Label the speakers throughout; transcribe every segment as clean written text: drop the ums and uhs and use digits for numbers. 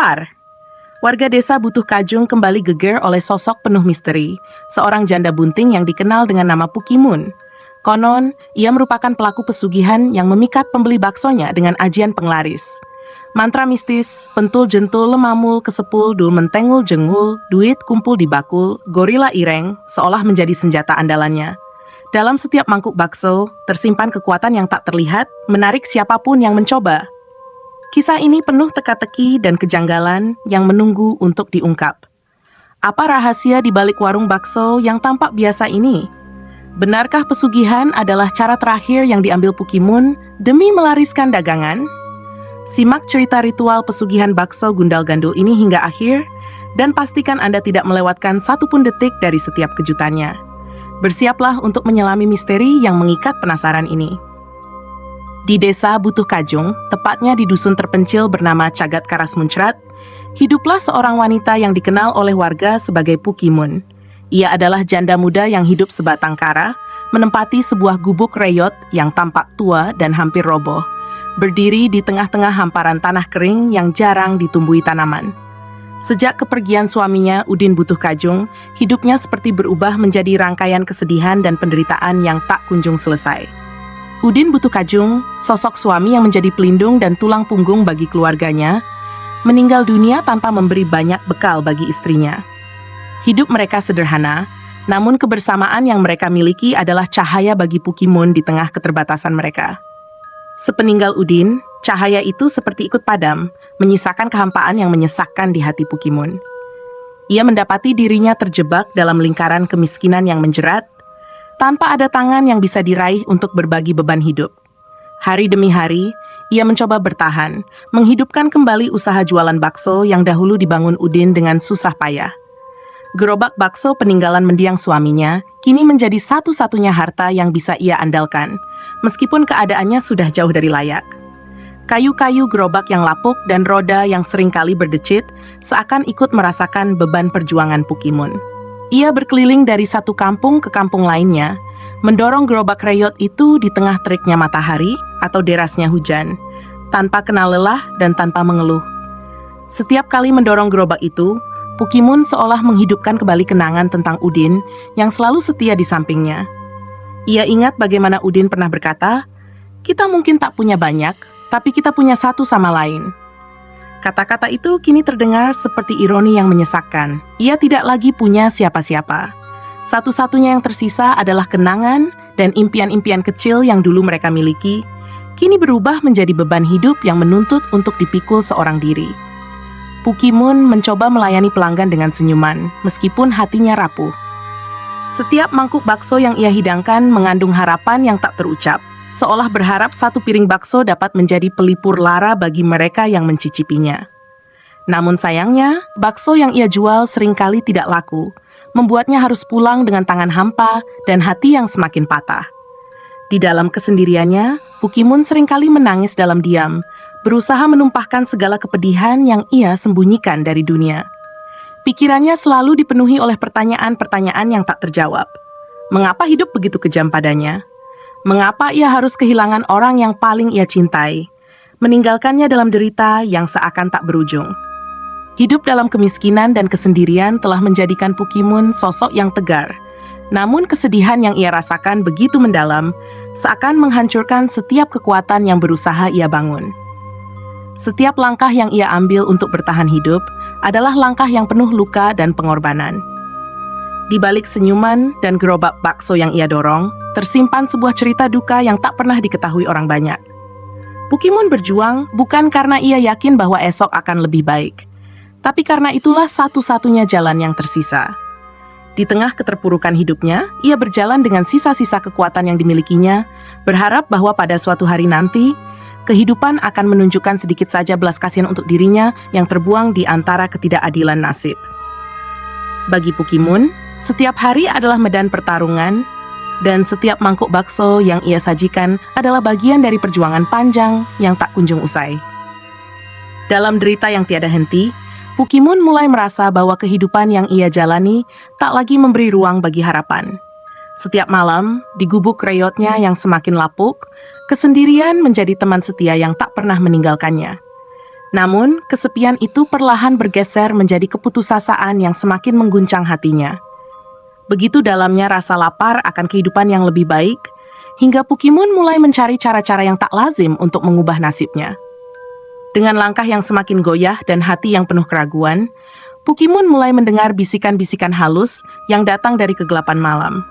Speaker 1: lapar. Warga desa Butuh Kajung kembali geger oleh sosok penuh misteri, seorang janda bunting yang dikenal dengan nama Pukimun. Konon, ia merupakan pelaku pesugihan yang memikat pembeli baksonya dengan ajian penglaris. Mantra mistis, pentul jentul lemamul kesepul dul mentengul jengul, duit kumpul di bakul, gorila ireng, seolah menjadi senjata andalannya. Dalam setiap mangkuk bakso, tersimpan kekuatan yang tak terlihat, menarik siapapun yang mencoba. Kisah ini penuh teka-teki dan kejanggalan yang menunggu untuk diungkap. Apa rahasia di balik warung bakso yang tampak biasa ini? Benarkah pesugihan adalah cara terakhir yang diambil Pukimun demi melariskan dagangan? Simak cerita ritual pesugihan bakso Gundal Gandul ini hingga akhir, dan pastikan Anda tidak melewatkan satupun detik dari setiap kejutannya. Bersiaplah untuk menyelami misteri yang mengikat penasaran ini. Di desa Butuh Kajung, tepatnya di dusun terpencil bernama Cagat Karas Muncrat, hiduplah seorang wanita yang dikenal oleh warga sebagai Pukimun. Ia adalah janda muda yang hidup sebatang kara, menempati sebuah gubuk reyot yang tampak tua dan hampir roboh, berdiri di tengah-tengah hamparan tanah kering yang jarang ditumbuhi tanaman. Sejak kepergian suaminya, Udin Butuh Kajung, hidupnya seperti berubah menjadi rangkaian kesedihan dan penderitaan yang tak kunjung selesai. Udin Butuh Kajung, sosok suami yang menjadi pelindung dan tulang punggung bagi keluarganya, meninggal dunia tanpa memberi banyak bekal bagi istrinya. Hidup mereka sederhana, namun kebersamaan yang mereka miliki adalah cahaya bagi Pukimun di tengah keterbatasan mereka. Sepeninggal Udin, cahaya itu seperti ikut padam, menyisakan kehampaan yang menyesakkan di hati Pukimun. Ia mendapati dirinya terjebak dalam lingkaran kemiskinan yang menjerat, tanpa ada tangan yang bisa diraih untuk berbagi beban hidup. Hari demi hari, ia mencoba bertahan, menghidupkan kembali usaha jualan bakso yang dahulu dibangun Udin dengan susah payah. Gerobak bakso peninggalan mendiang suaminya kini menjadi satu-satunya harta yang bisa ia andalkan, meskipun keadaannya sudah jauh dari layak. Kayu-kayu gerobak yang lapuk dan roda yang seringkali berdecit seakan ikut merasakan beban perjuangan Pukimun. Ia berkeliling dari satu kampung ke kampung lainnya, mendorong gerobak reyot itu di tengah teriknya matahari atau derasnya hujan, tanpa kenal lelah dan tanpa mengeluh. Setiap kali mendorong gerobak itu, Pukimun seolah menghidupkan kembali kenangan tentang Udin yang selalu setia di sampingnya. Ia ingat bagaimana Udin pernah berkata, "Kita mungkin tak punya banyak, tapi kita punya satu sama lain." Kata-kata itu kini terdengar seperti ironi yang menyesakkan. Ia tidak lagi punya siapa-siapa. Satu-satunya yang tersisa adalah kenangan dan impian-impian kecil yang dulu mereka miliki, kini berubah menjadi beban hidup yang menuntut untuk dipikul seorang diri. Pukimun mencoba melayani pelanggan dengan senyuman, meskipun hatinya rapuh. Setiap mangkuk bakso yang ia hidangkan mengandung harapan yang tak terucap, seolah berharap satu piring bakso dapat menjadi pelipur lara bagi mereka yang mencicipinya. Namun sayangnya, bakso yang ia jual seringkali tidak laku, membuatnya harus pulang dengan tangan hampa dan hati yang semakin patah. Di dalam kesendiriannya, Pukimun seringkali menangis dalam diam, berusaha menumpahkan segala kepedihan yang ia sembunyikan dari dunia. Pikirannya selalu dipenuhi oleh pertanyaan-pertanyaan yang tak terjawab. Mengapa hidup begitu kejam padanya? Mengapa ia harus kehilangan orang yang paling ia cintai, meninggalkannya dalam derita yang seakan tak berujung? Hidup dalam kemiskinan dan kesendirian telah menjadikan Pukimun sosok yang tegar, namun kesedihan yang ia rasakan begitu mendalam, seakan menghancurkan setiap kekuatan yang berusaha ia bangun. Setiap langkah yang ia ambil untuk bertahan hidup adalah langkah yang penuh luka dan pengorbanan. Di balik senyuman dan gerobak bakso yang ia dorong, tersimpan sebuah cerita duka yang tak pernah diketahui orang banyak. Pukimun berjuang bukan karena ia yakin bahwa esok akan lebih baik, tapi karena itulah satu-satunya jalan yang tersisa. Di tengah keterpurukan hidupnya, ia berjalan dengan sisa-sisa kekuatan yang dimilikinya, berharap bahwa pada suatu hari nanti, kehidupan akan menunjukkan sedikit saja belas kasihan untuk dirinya yang terbuang di antara ketidakadilan nasib. Bagi Pukimun, setiap hari adalah medan pertarungan, dan setiap mangkuk bakso yang ia sajikan adalah bagian dari perjuangan panjang yang tak kunjung usai. Dalam derita yang tiada henti, Pukimun mulai merasa bahwa kehidupan yang ia jalani tak lagi memberi ruang bagi harapan. Setiap malam, di gubuk reyotnya yang semakin lapuk, kesendirian menjadi teman setia yang tak pernah meninggalkannya. Namun, kesepian itu perlahan bergeser menjadi keputusasaan yang semakin mengguncang hatinya. Begitu dalamnya rasa lapar akan kehidupan yang lebih baik, hingga Pukimun mulai mencari cara-cara yang tak lazim untuk mengubah nasibnya. Dengan langkah yang semakin goyah dan hati yang penuh keraguan, Pukimun mulai mendengar bisikan-bisikan halus yang datang dari kegelapan malam.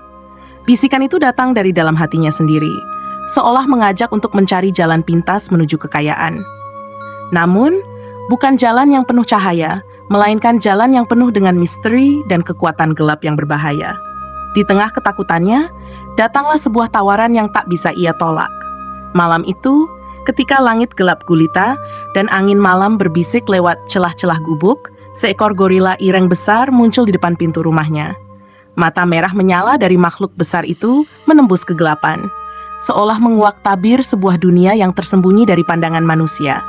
Speaker 1: Bisikan itu datang dari dalam hatinya sendiri, seolah mengajak untuk mencari jalan pintas menuju kekayaan. Namun, bukan jalan yang penuh cahaya, melainkan jalan yang penuh dengan misteri dan kekuatan gelap yang berbahaya. Di tengah ketakutannya, datanglah sebuah tawaran yang tak bisa ia tolak. Malam itu, ketika langit gelap gulita dan angin malam berbisik lewat celah-celah gubuk, seekor gorila ireng besar muncul di depan pintu rumahnya. Mata merah menyala dari makhluk besar itu menembus kegelapan, seolah menguak tabir sebuah dunia yang tersembunyi dari pandangan manusia.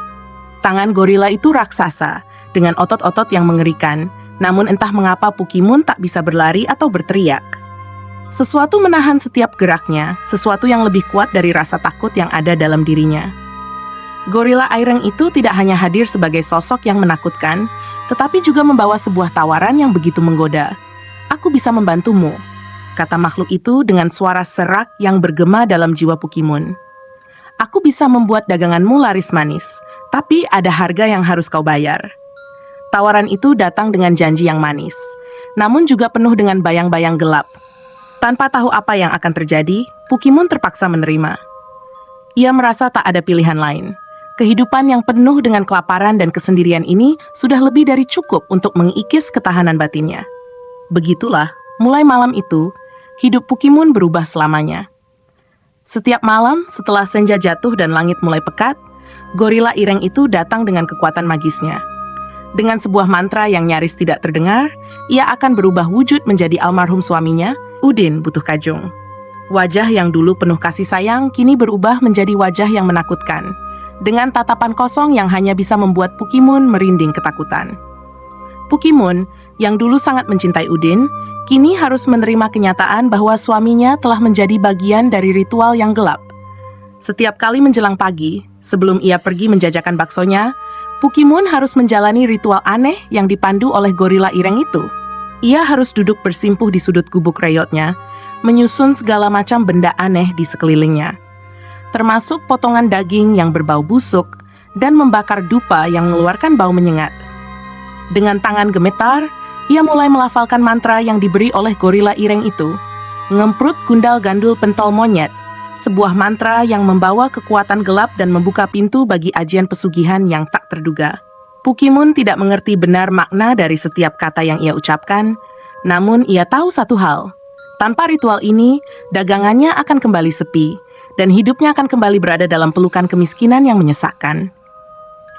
Speaker 1: Tangan gorila itu raksasa, dengan otot-otot yang mengerikan, namun entah mengapa Pukimun tak bisa berlari atau berteriak. Sesuatu menahan setiap geraknya, sesuatu yang lebih kuat dari rasa takut yang ada dalam dirinya. Gorila ireng itu tidak hanya hadir sebagai sosok yang menakutkan, tetapi juga membawa sebuah tawaran yang begitu menggoda. "Aku bisa membantumu," kata makhluk itu dengan suara serak yang bergema dalam jiwa Pukimun. "Aku bisa membuat daganganmu laris manis, tapi ada harga yang harus kau bayar." Tawaran itu datang dengan janji yang manis, namun juga penuh dengan bayang-bayang gelap. Tanpa tahu apa yang akan terjadi, Pukimun terpaksa menerima. Ia merasa tak ada pilihan lain. Kehidupan yang penuh dengan kelaparan dan kesendirian ini sudah lebih dari cukup untuk mengikis ketahanan batinnya. Begitulah, mulai malam itu, hidup Pukimun berubah selamanya. Setiap malam, setelah senja jatuh dan langit mulai pekat, gorila ireng itu datang dengan kekuatan magisnya. Dengan sebuah mantra yang nyaris tidak terdengar, ia akan berubah wujud menjadi almarhum suaminya, Udin Butuh Kajung. Wajah yang dulu penuh kasih sayang kini berubah menjadi wajah yang menakutkan, dengan tatapan kosong yang hanya bisa membuat Pukimun merinding ketakutan. Pukimun, yang dulu sangat mencintai Udin, kini harus menerima kenyataan bahwa suaminya telah menjadi bagian dari ritual yang gelap. Setiap kali menjelang pagi, sebelum ia pergi menjajakan baksonya, Pukimun harus menjalani ritual aneh yang dipandu oleh gorila ireng itu. Ia harus duduk bersimpuh di sudut gubuk reyotnya, menyusun segala macam benda aneh di sekelilingnya, termasuk potongan daging yang berbau busuk dan membakar dupa yang mengeluarkan bau menyengat. Dengan tangan gemetar, ia mulai melafalkan mantra yang diberi oleh gorila ireng itu. Ngemprut gundal gandul pentol monyet, sebuah mantra yang membawa kekuatan gelap dan membuka pintu bagi ajian pesugihan yang tak terduga. Pukimun tidak mengerti benar makna dari setiap kata yang ia ucapkan, namun ia tahu satu hal. Tanpa ritual ini, dagangannya akan kembali sepi, dan hidupnya akan kembali berada dalam pelukan kemiskinan yang menyesakkan.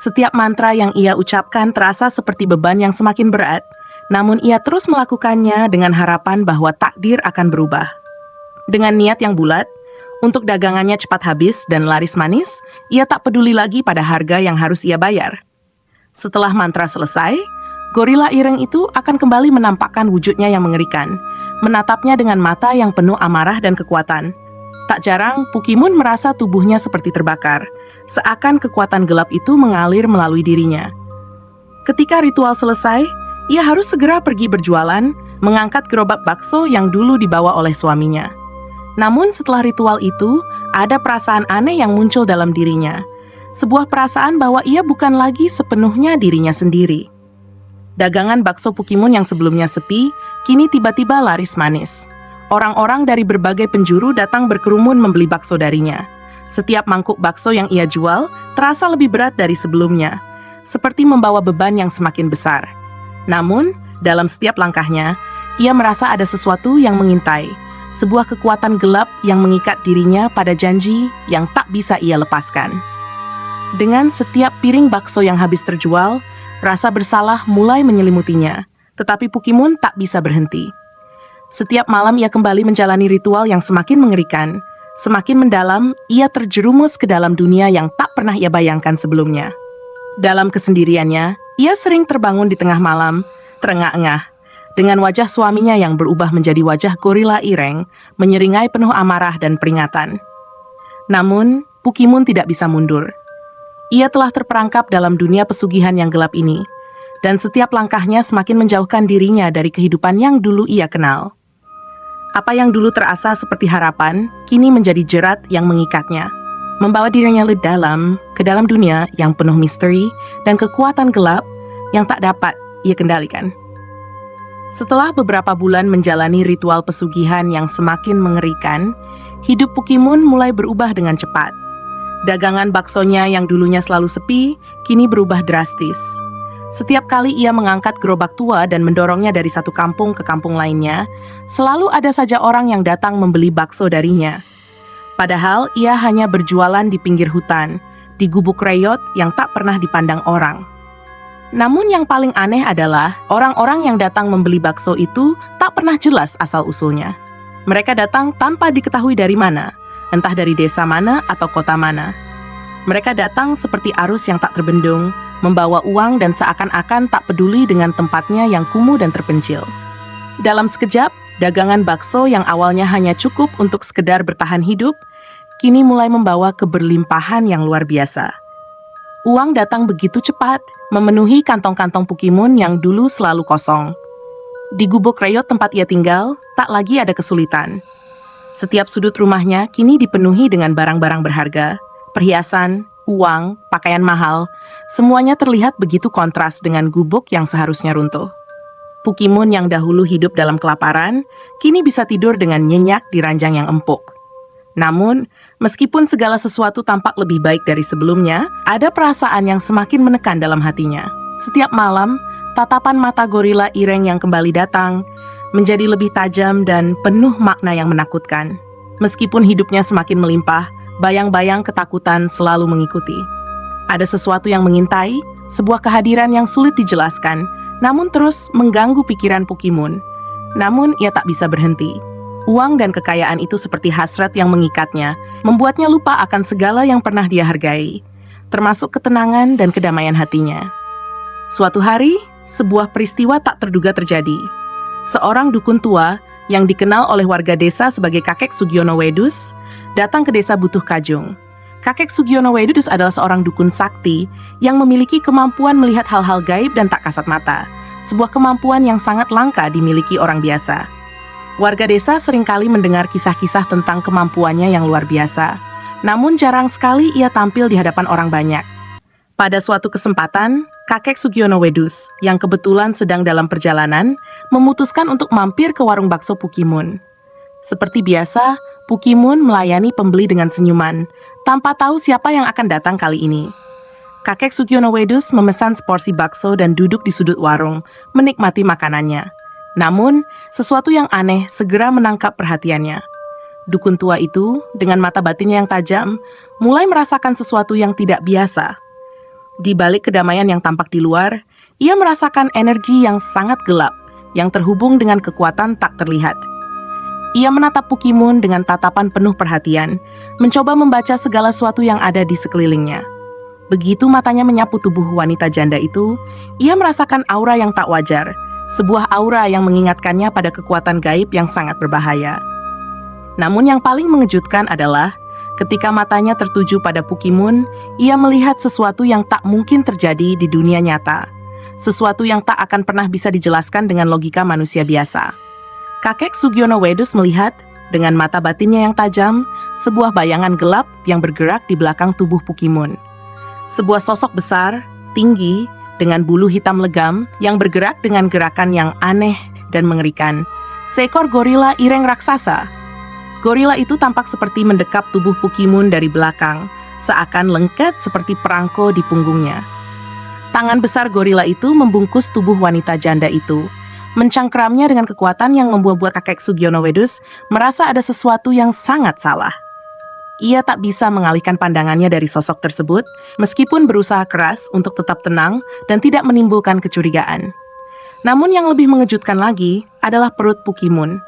Speaker 1: Setiap mantra yang ia ucapkan terasa seperti beban yang semakin berat, namun ia terus melakukannya dengan harapan bahwa takdir akan berubah. Dengan niat yang bulat, untuk dagangannya cepat habis dan laris manis, ia tak peduli lagi pada harga yang harus ia bayar. Setelah mantra selesai, gorila ireng itu akan kembali menampakkan wujudnya yang mengerikan, menatapnya dengan mata yang penuh amarah dan kekuatan. Tak jarang, Pukimun merasa tubuhnya seperti terbakar, seakan kekuatan gelap itu mengalir melalui dirinya. Ketika ritual selesai, ia harus segera pergi berjualan, mengangkat gerobak bakso yang dulu dibawa oleh suaminya. Namun setelah ritual itu, ada perasaan aneh yang muncul dalam dirinya. Sebuah perasaan bahwa ia bukan lagi sepenuhnya dirinya sendiri. Dagangan bakso Pukimun yang sebelumnya sepi, kini tiba-tiba laris manis. Orang-orang dari berbagai penjuru datang berkerumun membeli bakso darinya. Setiap mangkuk bakso yang ia jual terasa lebih berat dari sebelumnya, seperti membawa beban yang semakin besar. Namun, dalam setiap langkahnya, ia merasa ada sesuatu yang mengintai, sebuah kekuatan gelap yang mengikat dirinya pada janji yang tak bisa ia lepaskan. Dengan setiap piring bakso yang habis terjual, rasa bersalah mulai menyelimutinya, tetapi Pukimun tak bisa berhenti. Setiap malam ia kembali menjalani ritual yang semakin mengerikan. Semakin mendalam, ia terjerumus ke dalam dunia yang tak pernah ia bayangkan sebelumnya. Dalam kesendiriannya, ia sering terbangun di tengah malam, terengah-engah, dengan wajah suaminya yang berubah menjadi wajah gorila ireng, menyeringai penuh amarah dan peringatan. Namun, Pukimun tidak bisa mundur. Ia telah terperangkap dalam dunia pesugihan yang gelap ini, dan setiap langkahnya semakin menjauhkan dirinya dari kehidupan yang dulu ia kenal. Apa yang dulu terasa seperti harapan, kini menjadi jerat yang mengikatnya, membawa dirinya lebih dalam ke dalam dunia yang penuh misteri dan kekuatan gelap yang tak dapat ia kendalikan. Setelah beberapa bulan menjalani ritual pesugihan yang semakin mengerikan, hidup Pukimun mulai berubah dengan cepat. Dagangan baksonya yang dulunya selalu sepi, kini berubah drastis. Setiap kali ia mengangkat gerobak tua dan mendorongnya dari satu kampung ke kampung lainnya, selalu ada saja orang yang datang membeli bakso darinya. Padahal ia hanya berjualan di pinggir hutan, di gubuk reyot yang tak pernah dipandang orang. Namun yang paling aneh adalah orang-orang yang datang membeli bakso itu tak pernah jelas asal-usulnya. Mereka datang tanpa diketahui dari mana, entah dari desa mana atau kota mana. Mereka datang seperti arus yang tak terbendung, membawa uang dan seakan-akan tak peduli dengan tempatnya yang kumuh dan terpencil. Dalam sekejap, dagangan bakso yang awalnya hanya cukup untuk sekedar bertahan hidup, kini mulai membawa keberlimpahan yang luar biasa. Uang datang begitu cepat, memenuhi kantong-kantong Pukimun yang dulu selalu kosong. Di gubuk reyot tempat ia tinggal, tak lagi ada kesulitan. Setiap sudut rumahnya kini dipenuhi dengan barang-barang berharga, perhiasan, uang, pakaian mahal, semuanya terlihat begitu kontras dengan gubuk yang seharusnya runtuh. Pukimun yang dahulu hidup dalam kelaparan, kini bisa tidur dengan nyenyak di ranjang yang empuk. Namun, meskipun segala sesuatu tampak lebih baik dari sebelumnya, ada perasaan yang semakin menekan dalam hatinya. Setiap malam, tatapan mata gorila Ireng yang kembali datang menjadi lebih tajam dan penuh makna yang menakutkan. Meskipun hidupnya semakin melimpah, bayang-bayang ketakutan selalu mengikuti. Ada sesuatu yang mengintai, sebuah kehadiran yang sulit dijelaskan, namun terus mengganggu pikiran Pukimun. Namun ia tak bisa berhenti. Uang dan kekayaan itu seperti hasrat yang mengikatnya, membuatnya lupa akan segala yang pernah dia hargai, termasuk ketenangan dan kedamaian hatinya. Suatu hari, sebuah peristiwa tak terduga terjadi. Seorang dukun tua yang dikenal oleh warga desa sebagai Kakek Sugiono Wedus, datang ke desa Butuh Kajung. Kakek Sugiono Wedus adalah seorang dukun sakti yang memiliki kemampuan melihat hal-hal gaib dan tak kasat mata, sebuah kemampuan yang sangat langka dimiliki orang biasa. Warga desa seringkali mendengar kisah-kisah tentang kemampuannya yang luar biasa, namun jarang sekali ia tampil di hadapan orang banyak. Pada suatu kesempatan, Kakek Sugiono Wedus, yang kebetulan sedang dalam perjalanan, memutuskan untuk mampir ke warung bakso Pukimun. Seperti biasa, Pukimun melayani pembeli dengan senyuman, tanpa tahu siapa yang akan datang kali ini. Kakek Sugiono Wedus memesan seporsi bakso dan duduk di sudut warung, menikmati makanannya. Namun, sesuatu yang aneh segera menangkap perhatiannya. Dukun tua itu, dengan mata batinnya yang tajam, mulai merasakan sesuatu yang tidak biasa. Di balik kedamaian yang tampak di luar, ia merasakan energi yang sangat gelap, yang terhubung dengan kekuatan tak terlihat. Ia menatap Pukimun dengan tatapan penuh perhatian, mencoba membaca segala sesuatu yang ada di sekelilingnya. Begitu matanya menyapu tubuh wanita janda itu, ia merasakan aura yang tak wajar, sebuah aura yang mengingatkannya pada kekuatan gaib yang sangat berbahaya. Namun yang paling mengejutkan adalah, ketika matanya tertuju pada Pukimun, ia melihat sesuatu yang tak mungkin terjadi di dunia nyata. Sesuatu yang tak akan pernah bisa dijelaskan dengan logika manusia biasa. Kakek Sugiono Wedus melihat, dengan mata batinnya yang tajam, sebuah bayangan gelap yang bergerak di belakang tubuh Pukimun. Sebuah sosok besar, tinggi, dengan bulu hitam legam yang bergerak dengan gerakan yang aneh dan mengerikan. Seekor gorila Ireng raksasa. Gorila itu tampak seperti mendekap tubuh Pukimun dari belakang, seakan lengket seperti perangko di punggungnya. Tangan besar gorila itu membungkus tubuh wanita janda itu, mencengkeramnya dengan kekuatan yang membuat Kakek Sugiono Wedus merasa ada sesuatu yang sangat salah. Ia tak bisa mengalihkan pandangannya dari sosok tersebut, meskipun berusaha keras untuk tetap tenang dan tidak menimbulkan kecurigaan. Namun yang lebih mengejutkan lagi adalah perut Pukimun.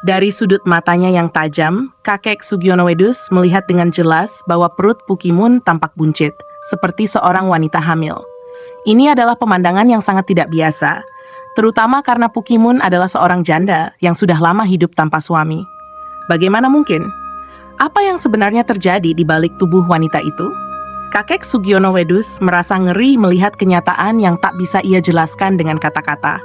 Speaker 1: Dari sudut matanya yang tajam, Kakek Sugiono Wedus melihat dengan jelas bahwa perut Pukimun tampak buncit, seperti seorang wanita hamil. Ini adalah pemandangan yang sangat tidak biasa, terutama karena Pukimun adalah seorang janda yang sudah lama hidup tanpa suami. Bagaimana mungkin? Apa yang sebenarnya terjadi di balik tubuh wanita itu? Kakek Sugiono Wedus merasa ngeri melihat kenyataan yang tak bisa ia jelaskan dengan kata-kata.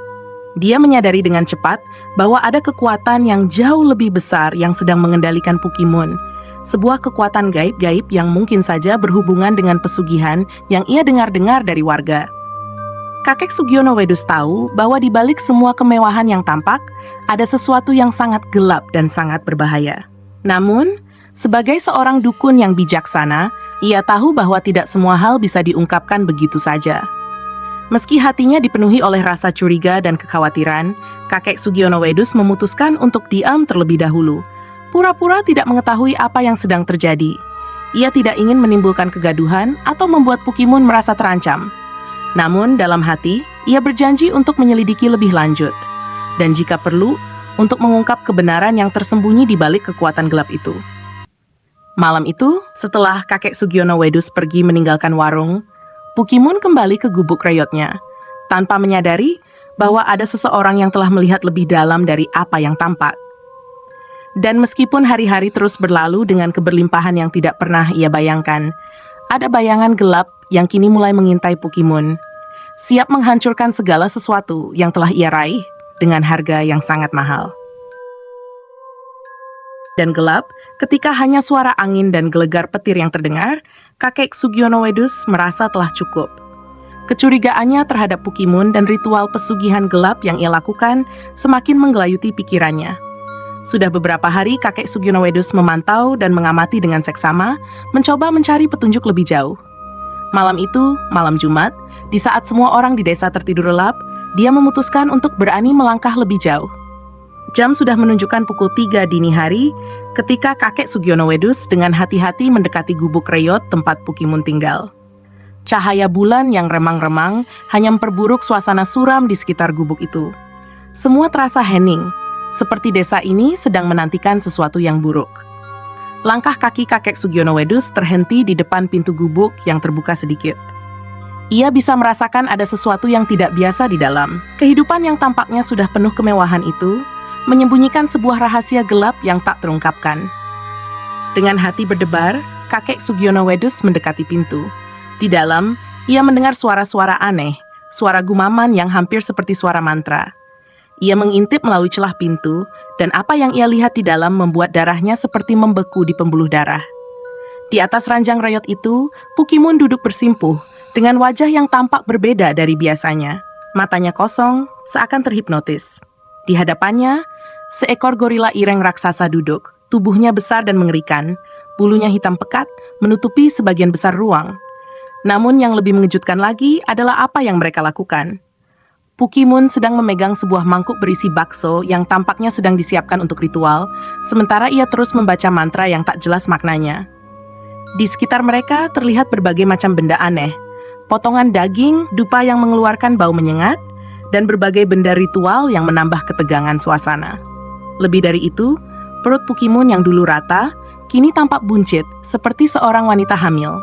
Speaker 1: Dia menyadari dengan cepat bahwa ada kekuatan yang jauh lebih besar yang sedang mengendalikan Pukimun. Sebuah kekuatan gaib-gaib yang mungkin saja berhubungan dengan pesugihan yang ia dengar-dengar dari warga. Kakek Sugiono Wedus tahu bahwa di balik semua kemewahan yang tampak, ada sesuatu yang sangat gelap dan sangat berbahaya. Namun, sebagai seorang dukun yang bijaksana, ia tahu bahwa tidak semua hal bisa diungkapkan begitu saja. Meski hatinya dipenuhi oleh rasa curiga dan kekhawatiran, kakek Sugiono Wedus memutuskan untuk diam terlebih dahulu. Pura-pura tidak mengetahui apa yang sedang terjadi. Ia tidak ingin menimbulkan kegaduhan atau membuat Pukimun merasa terancam. Namun, dalam hati, ia berjanji untuk menyelidiki lebih lanjut. Dan jika perlu, untuk mengungkap kebenaran yang tersembunyi di balik kekuatan gelap itu. Malam itu, setelah kakek Sugiono Wedus pergi meninggalkan warung, Pukimun kembali ke gubuk reyotnya, tanpa menyadari bahwa ada seseorang yang telah melihat lebih dalam dari apa yang tampak. Dan meskipun hari-hari terus berlalu dengan keberlimpahan yang tidak pernah ia bayangkan, ada bayangan gelap yang kini mulai mengintai Pukimun, siap menghancurkan segala sesuatu yang telah ia raih dengan harga yang sangat mahal. Dan gelap, ketika hanya suara angin dan gelegar petir yang terdengar, kakek Sugiono Wedus merasa telah cukup. Kecurigaannya terhadap Pukimun dan ritual pesugihan gelap yang ia lakukan semakin menggelayuti pikirannya. Sudah beberapa hari kakek Sugiono Wedus memantau dan mengamati dengan seksama, mencoba mencari petunjuk lebih jauh. Malam itu, malam Jumat, di saat semua orang di desa tertidur lelap, dia memutuskan untuk berani melangkah lebih jauh. Jam sudah menunjukkan pukul 3 dini hari ketika kakek Sugiono Wedus dengan hati-hati mendekati gubuk reyot tempat Pukimun tinggal. Cahaya bulan yang remang-remang hanya memperburuk suasana suram di sekitar gubuk itu. Semua terasa hening, seperti desa ini sedang menantikan sesuatu yang buruk. Langkah kaki kakek Sugiono Wedus terhenti di depan pintu gubuk yang terbuka sedikit. Ia bisa merasakan ada sesuatu yang tidak biasa di dalam. Kehidupan yang tampaknya sudah penuh kemewahan itu menyembunyikan sebuah rahasia gelap yang tak terungkapkan. Dengan hati berdebar, kakek Sugiono Wedus mendekati pintu. Di dalam, ia mendengar suara-suara aneh, suara gumaman yang hampir seperti suara mantra. Ia mengintip melalui celah pintu, dan apa yang ia lihat di dalam membuat darahnya seperti membeku di pembuluh darah. Di atas ranjang reyot itu, Pukimun duduk bersimpuh, dengan wajah yang tampak berbeda dari biasanya. Matanya kosong, seakan terhipnotis. Di hadapannya, seekor gorila ireng raksasa duduk, tubuhnya besar dan mengerikan, bulunya hitam pekat, menutupi sebagian besar ruang. Namun yang lebih mengejutkan lagi adalah apa yang mereka lakukan. Pukimun sedang memegang sebuah mangkuk berisi bakso yang tampaknya sedang disiapkan untuk ritual, sementara ia terus membaca mantra yang tak jelas maknanya. Di sekitar mereka terlihat berbagai macam benda aneh, potongan daging, dupa yang mengeluarkan bau menyengat, dan berbagai benda ritual yang menambah ketegangan suasana. Lebih dari itu, perut Pukimun yang dulu rata, kini tampak buncit seperti seorang wanita hamil.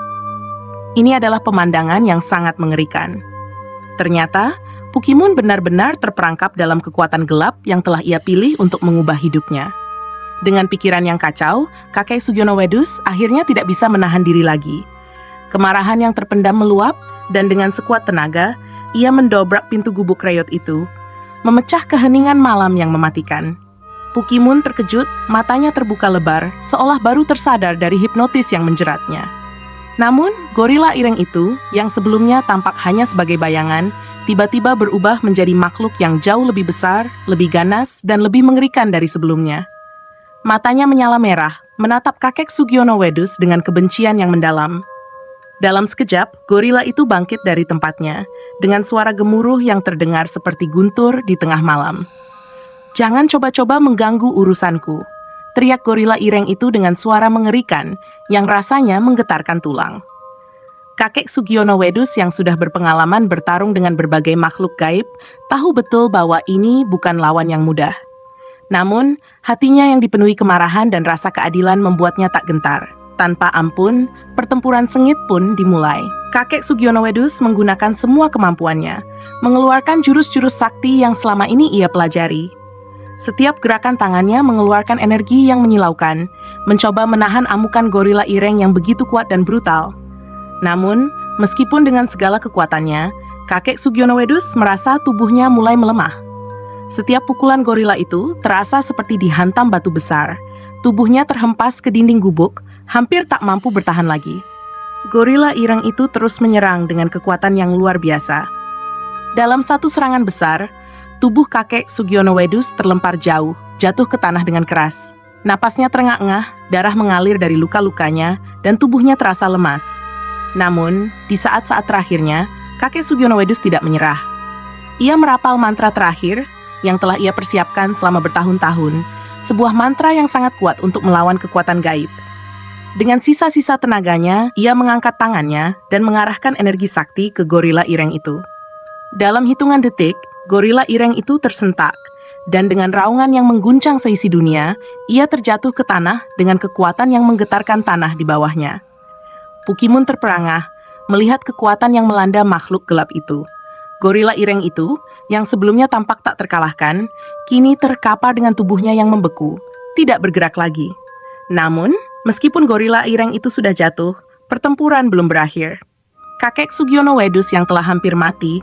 Speaker 1: Ini adalah pemandangan yang sangat mengerikan. Ternyata, Pukimun benar-benar terperangkap dalam kekuatan gelap yang telah ia pilih untuk mengubah hidupnya. Dengan pikiran yang kacau, kakek Sugiono Wedus akhirnya tidak bisa menahan diri lagi. Kemarahan yang terpendam meluap, dan dengan sekuat tenaga, ia mendobrak pintu gubuk reyot itu, memecah keheningan malam yang mematikan. Pukimun terkejut, matanya terbuka lebar, seolah baru tersadar dari hipnotis yang menjeratnya. Namun, gorila ireng itu, yang sebelumnya tampak hanya sebagai bayangan, tiba-tiba berubah menjadi makhluk yang jauh lebih besar, lebih ganas, dan lebih mengerikan dari sebelumnya. Matanya menyala merah, menatap kakek Sugiono Wedus dengan kebencian yang mendalam. Dalam sekejap, gorila itu bangkit dari tempatnya, dengan suara gemuruh yang terdengar seperti guntur di tengah malam. "Jangan coba-coba mengganggu urusanku," teriak gorila ireng itu dengan suara mengerikan, yang rasanya menggetarkan tulang. Kakek Sugiono Wedus yang sudah berpengalaman bertarung dengan berbagai makhluk gaib, tahu betul bahwa ini bukan lawan yang mudah. Namun, hatinya yang dipenuhi kemarahan dan rasa keadilan membuatnya tak gentar. Tanpa ampun, pertempuran sengit pun dimulai. Kakek Sugiono Wedus menggunakan semua kemampuannya, mengeluarkan jurus-jurus sakti yang selama ini ia pelajari. Setiap gerakan tangannya mengeluarkan energi yang menyilaukan, mencoba menahan amukan gorila ireng yang begitu kuat dan brutal. Namun, meskipun dengan segala kekuatannya, kakek Sugiono Wedus merasa tubuhnya mulai melemah. Setiap pukulan gorila itu terasa seperti dihantam batu besar. Tubuhnya terhempas ke dinding gubuk, hampir tak mampu bertahan lagi. Gorila ireng itu terus menyerang dengan kekuatan yang luar biasa. Dalam satu serangan besar, tubuh kakek Sugiono Wedus terlempar jauh, jatuh ke tanah dengan keras. Napasnya terengah-engah, darah mengalir dari luka-lukanya, dan tubuhnya terasa lemas. Namun, di saat-saat terakhirnya, kakek Sugiono Wedus tidak menyerah. Ia merapal mantra terakhir yang telah ia persiapkan selama bertahun-tahun, sebuah mantra yang sangat kuat untuk melawan kekuatan gaib. Dengan sisa-sisa tenaganya, ia mengangkat tangannya dan mengarahkan energi sakti ke gorila ireng itu. Dalam hitungan detik, gorila ireng itu tersentak, dan dengan raungan yang mengguncang seisi dunia, ia terjatuh ke tanah dengan kekuatan yang menggetarkan tanah di bawahnya. Pukimun terperangah melihat kekuatan yang melanda makhluk gelap itu. Gorila ireng itu, yang sebelumnya tampak tak terkalahkan, kini terkapar dengan tubuhnya yang membeku, tidak bergerak lagi. Namun, meskipun gorila ireng itu sudah jatuh, pertempuran belum berakhir. Kakek Sugiono Wedus yang telah hampir mati,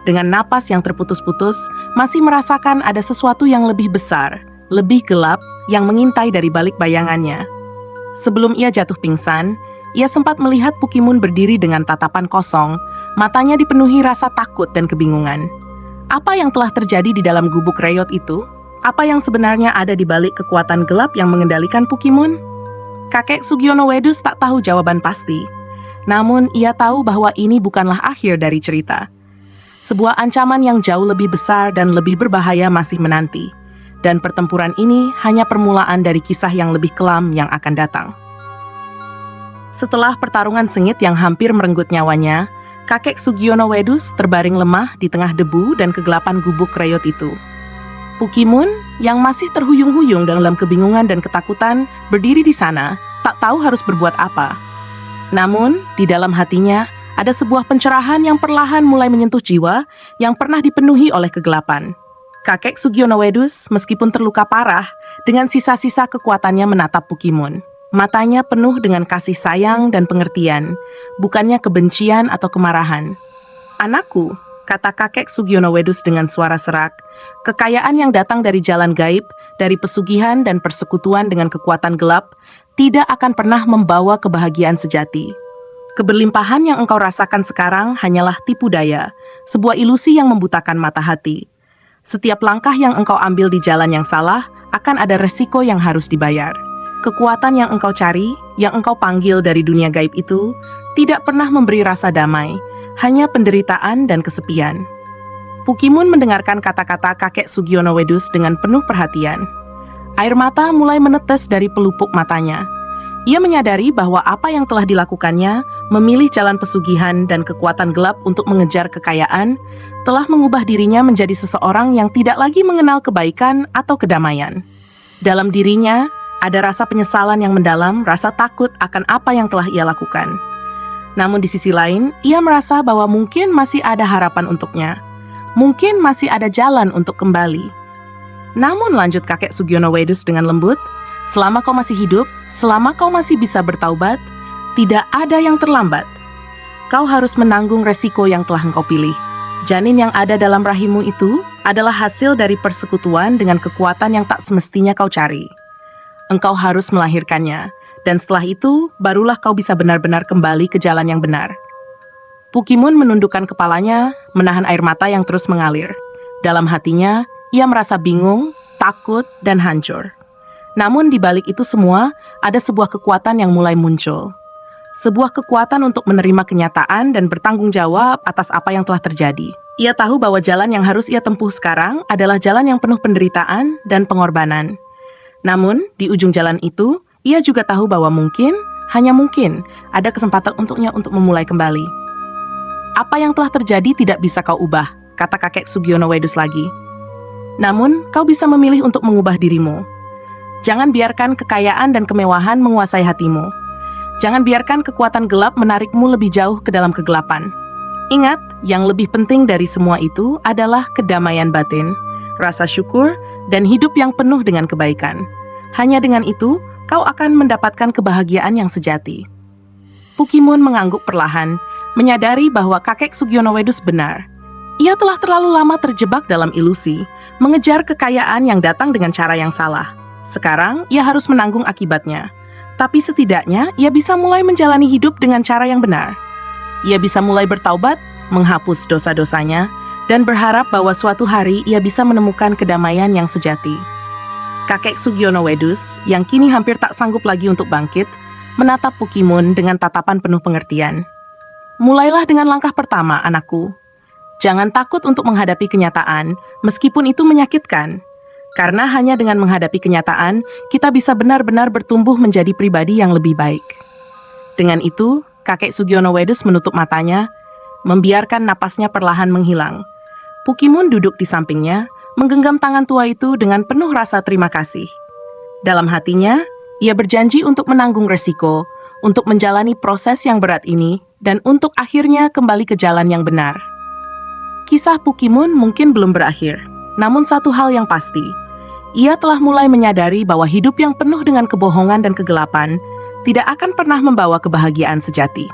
Speaker 1: dengan napas yang terputus-putus, masih merasakan ada sesuatu yang lebih besar, lebih gelap, yang mengintai dari balik bayangannya. Sebelum ia jatuh pingsan, ia sempat melihat Pukimun berdiri dengan tatapan kosong, matanya dipenuhi rasa takut dan kebingungan. Apa yang telah terjadi di dalam gubuk reyot itu? Apa yang sebenarnya ada di balik kekuatan gelap yang mengendalikan Pukimun? Kakek Sugiono Wedus tak tahu jawaban pasti. Namun, ia tahu bahwa ini bukanlah akhir dari cerita. Sebuah ancaman yang jauh lebih besar dan lebih berbahaya masih menanti. Dan pertempuran ini hanya permulaan dari kisah yang lebih kelam yang akan datang. Setelah pertarungan sengit yang hampir merenggut nyawanya, kakek Sugiono Wedus terbaring lemah di tengah debu dan kegelapan gubuk reyot itu. Pukimun, yang masih terhuyung-huyung dalam kebingungan dan ketakutan, berdiri di sana, tak tahu harus berbuat apa. Namun, di dalam hatinya, ada sebuah pencerahan yang perlahan mulai menyentuh jiwa yang pernah dipenuhi oleh kegelapan. Kakek Sugiono Wedus, meskipun terluka parah, dengan sisa-sisa kekuatannya menatap Pukimun. Matanya penuh dengan kasih sayang dan pengertian, bukannya kebencian atau kemarahan. "Anakku," kata kakek Sugiono Wedus dengan suara serak, "kekayaan yang datang dari jalan gaib, dari pesugihan dan persekutuan dengan kekuatan gelap, tidak akan pernah membawa kebahagiaan sejati. Keberlimpahan yang engkau rasakan sekarang hanyalah tipu daya, sebuah ilusi yang membutakan mata hati. Setiap langkah yang engkau ambil di jalan yang salah, akan ada resiko yang harus dibayar. Kekuatan yang engkau cari, yang engkau panggil dari dunia gaib itu, tidak pernah memberi rasa damai, hanya penderitaan dan kesepian." Pukimun mendengarkan kata-kata kakek Sugiono Wedus dengan penuh perhatian. Air mata mulai menetes dari pelupuk matanya. Ia menyadari bahwa apa yang telah dilakukannya, memilih jalan pesugihan dan kekuatan gelap untuk mengejar kekayaan, telah mengubah dirinya menjadi seseorang yang tidak lagi mengenal kebaikan atau kedamaian. Dalam dirinya, ada rasa penyesalan yang mendalam, rasa takut akan apa yang telah ia lakukan. Namun di sisi lain, ia merasa bahwa mungkin masih ada harapan untuknya. Mungkin masih ada jalan untuk kembali. "Namun," lanjut kakek Sugiono Wedus dengan lembut, "selama kau masih hidup, selama kau masih bisa bertaubat, tidak ada yang terlambat. Kau harus menanggung resiko yang telah engkau pilih. Janin yang ada dalam rahimmu itu adalah hasil dari persekutuan dengan kekuatan yang tak semestinya kau cari. Engkau harus melahirkannya, dan setelah itu, barulah kau bisa benar-benar kembali ke jalan yang benar." Pukimun menundukkan kepalanya, menahan air mata yang terus mengalir. Dalam hatinya, ia merasa bingung, takut, dan hancur. Namun di balik itu semua, ada sebuah kekuatan yang mulai muncul. Sebuah kekuatan untuk menerima kenyataan dan bertanggung jawab atas apa yang telah terjadi. Ia tahu bahwa jalan yang harus ia tempuh sekarang adalah jalan yang penuh penderitaan dan pengorbanan. Namun, di ujung jalan itu, ia juga tahu bahwa mungkin, hanya mungkin, ada kesempatan untuknya untuk memulai kembali. "Apa yang telah terjadi tidak bisa kau ubah," kata kakek Sugiono Wedus lagi. "Namun, kau bisa memilih untuk mengubah dirimu. Jangan biarkan kekayaan dan kemewahan menguasai hatimu. Jangan biarkan kekuatan gelap menarikmu lebih jauh ke dalam kegelapan. Ingat, yang lebih penting dari semua itu adalah kedamaian batin, rasa syukur, dan hidup yang penuh dengan kebaikan. Hanya dengan itu, kau akan mendapatkan kebahagiaan yang sejati." Pukimun mengangguk perlahan, menyadari bahwa kakek Sugiono Wedus benar. Ia telah terlalu lama terjebak dalam ilusi, mengejar kekayaan yang datang dengan cara yang salah. Sekarang, ia harus menanggung akibatnya. Tapi setidaknya, ia bisa mulai menjalani hidup dengan cara yang benar. Ia bisa mulai bertaubat, menghapus dosa-dosanya, dan berharap bahwa suatu hari ia bisa menemukan kedamaian yang sejati. Kakek Sugiono Wedus, yang kini hampir tak sanggup lagi untuk bangkit, menatap Pukimun dengan tatapan penuh pengertian. Mulailah dengan langkah pertama, anakku. Jangan takut untuk menghadapi kenyataan, meskipun itu menyakitkan. Karena hanya dengan menghadapi kenyataan, kita bisa benar-benar bertumbuh menjadi pribadi yang lebih baik. Dengan itu, kakek Sugiono Wedus menutup matanya, membiarkan napasnya perlahan menghilang. Pukimun duduk di sampingnya, menggenggam tangan tua itu dengan penuh rasa terima kasih. Dalam hatinya, ia berjanji untuk menanggung resiko, untuk menjalani proses yang berat ini, dan untuk akhirnya kembali ke jalan yang benar. Kisah Pukimun mungkin belum berakhir, namun satu hal yang pasti, ia telah mulai menyadari bahwa hidup yang penuh dengan kebohongan dan kegelapan tidak akan pernah membawa kebahagiaan sejati.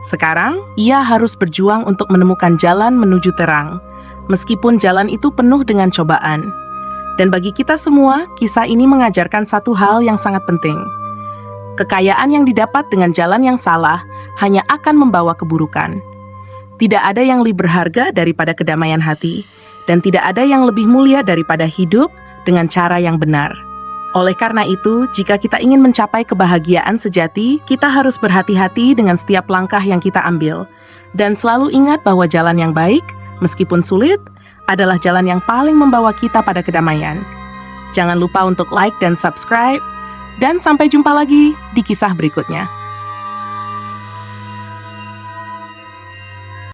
Speaker 1: Sekarang, ia harus berjuang untuk menemukan jalan menuju terang, meskipun jalan itu penuh dengan cobaan. Dan bagi kita semua, kisah ini mengajarkan satu hal yang sangat penting. Kekayaan yang didapat dengan jalan yang salah hanya akan membawa keburukan. Tidak ada yang lebih berharga daripada kedamaian hati, dan tidak ada yang lebih mulia daripada hidup dengan cara yang benar. Oleh karena itu, jika kita ingin mencapai kebahagiaan sejati, kita harus berhati-hati dengan setiap langkah yang kita ambil. Dan selalu ingat bahwa jalan yang baik, meskipun sulit, adalah jalan yang paling membawa kita pada kedamaian. Jangan lupa untuk like dan subscribe, dan sampai jumpa lagi di kisah berikutnya.